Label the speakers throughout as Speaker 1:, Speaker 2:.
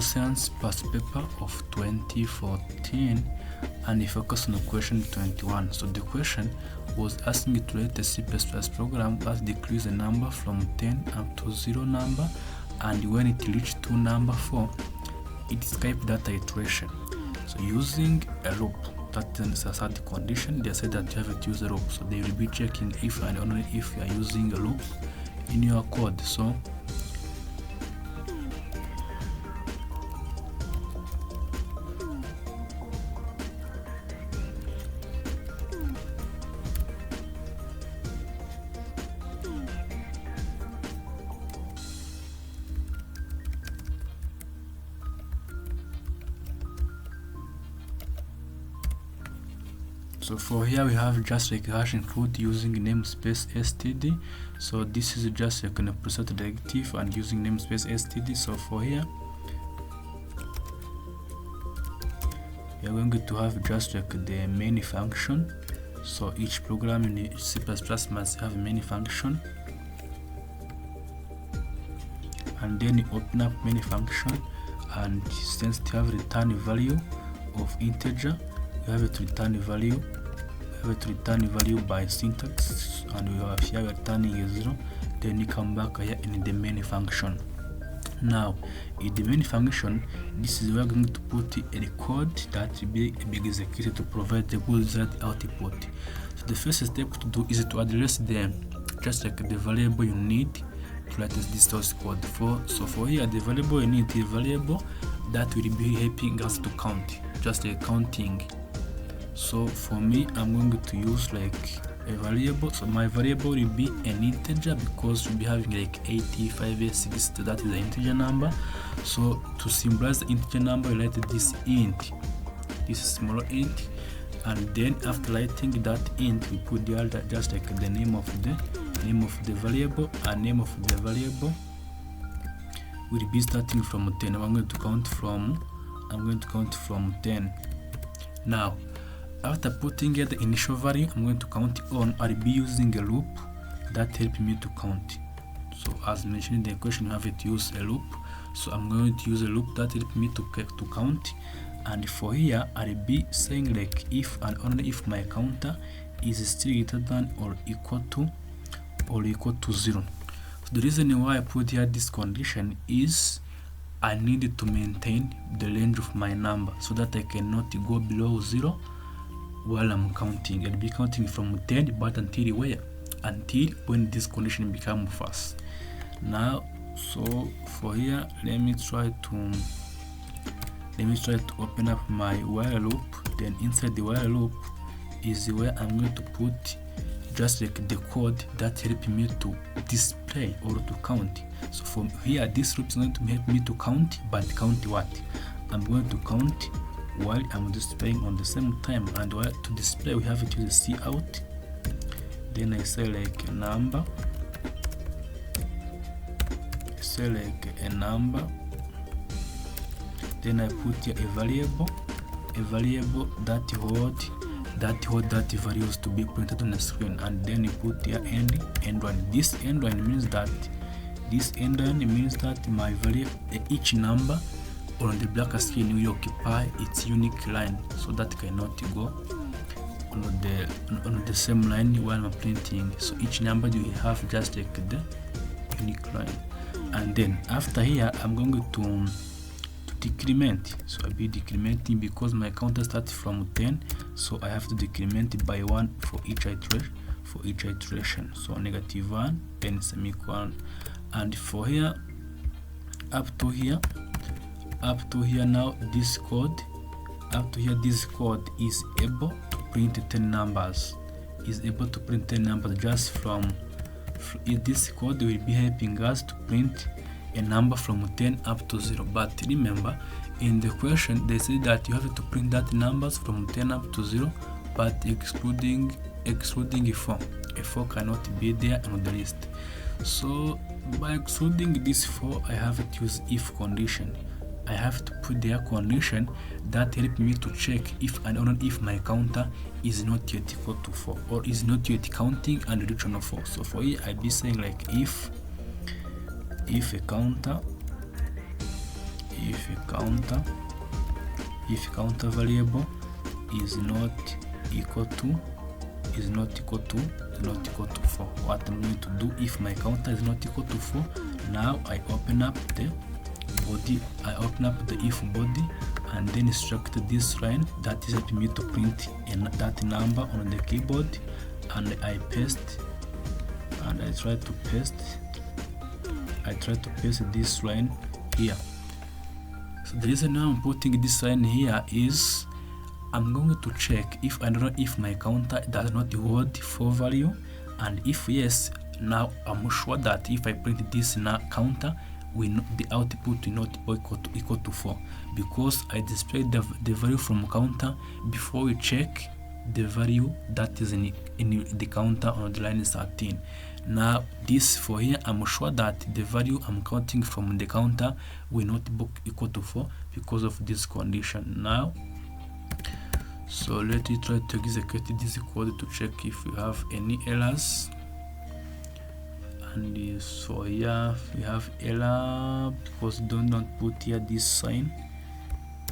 Speaker 1: science past paper of 2014, and we focus on question 21. So the question was asking you to write a C++ program that decreases a number from 10 up to 0 number, and when it reaches to number 4, it escapes data iteration. So using a loop, that is a third condition, they said that you have to use a loop. So they will be checking if and only if you are using a loop in your code. So for here we have just like hash include using namespace std. So this is just like a preset directive and using namespace std. So for here we are going to have just like the main function. So each program in C++ must have a main function, and then you open up main function, and since you have return value of integer, you have to return value. You have to return value by syntax, and we have here returning a 0. Then you come back here in the main function. Now in the main function, this is where we're going to put a code that will be executed to provide the good result output. So the first step to do is to address the just like the variable you need to write this source code for. So for here, the variable you need is a variable that will be helping us to count, just like counting. So for me, I'm going to use like a variable. So my variable will be an integer because we'll be having like 85, 60, that is the integer number. So to symbolize the integer number, we write this int, this small int, and then after writing that int, we put the other just like the name of the variable, and name of the variable will be starting from 10. I'm going to count from 10. Now after putting here the initial value, I'm going to count on. I'll be using a loop that helps me to count. So as mentioned in the question, you have to use a loop. So I'm going to use a loop that helps me to count. And for here, I'll be saying like if and only if my counter is still greater than or equal to 0. So the reason why I put here this condition is I needed to maintain the range of my number so that I cannot go below 0 while I'm counting. I'll be counting from 10, but until where? Until when this condition becomes false. Now, so for here, let me try to open up my while loop. Then inside the while loop is where I'm going to put just like the code that helps me to display or to count. So from here, this loop is going to help me to count, but count what? I'm going to count while I'm displaying on the same time, and while to display we have to use cout. Then I say like a number, then I put here a variable that hold that values to be printed on the screen, and then you put here end one. This end one means that my value, each number on the black screen will occupy its unique line, so that cannot go on the same line while I'm printing. So each number will have just like the unique line. And then after here, I'm going to decrement. So I'll be decrementing because my counter starts from 10, so I have to decrement it by 1 for each iteration. So -1, then semicolon, and for here up to here now this code is able to print 10 numbers. Just from this code will be helping us to print a number from 10 up to 0. But remember, in the question they say that you have to print that numbers from 10 up to 0, but excluding a 4. A 4 cannot be there on the list. So by excluding this 4, I have to use if condition. I have to put their condition that help me to check if and only if my counter is not yet equal to 4 or is not yet counting and reduction of 4. So for here, I'd be saying like if a counter if counter variable is not equal to 4. What I'm going to do, if my counter is not equal to 4, now I open up the body, I open up the if body, and then instruct this line that is helping me to print that number on the keyboard, and I paste, and I try to paste this line here. So the reason now I'm putting this line here is I'm going to check if I don't know if my counter does not hold 4 value, and if yes, now I'm sure that if I print this counter, the output will not be equal to 4, because I displayed the value from counter before we check the value that is in the counter on the line 13. Now this for here, I'm sure that the value I'm counting from the counter will not be equal to 4 because of this condition. Now, so let me try to execute this code to check if we have any errors. And so here we have error because don't put here this sign.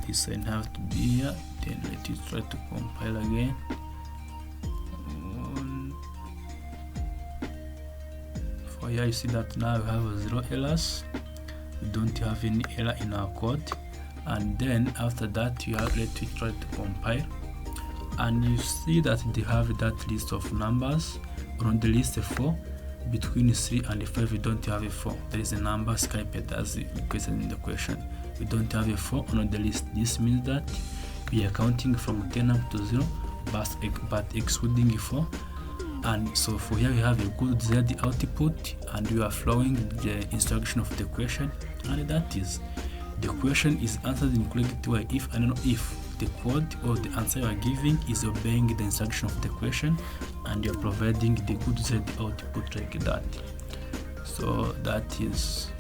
Speaker 1: This sign have to be here. Then let me try to compile again. For here you see that now we have 0 errors. We don't have any error in our code. And then after that you have, let me try to compile, and you see that they have that list of numbers. On the list 4, between 3 and 5 we don't have a 4. There is a number Skype as requested in the question. We don't have a 4 on the list. This means that we are counting from 10 up to 0, but excluding 4. And so for here we have a good Z output, and we are following the instruction of the question, and that is the question is answered in correct way if I don't know if the code or the answer you are giving is obeying the instruction of the question, and you're providing the good Z output like that. So that is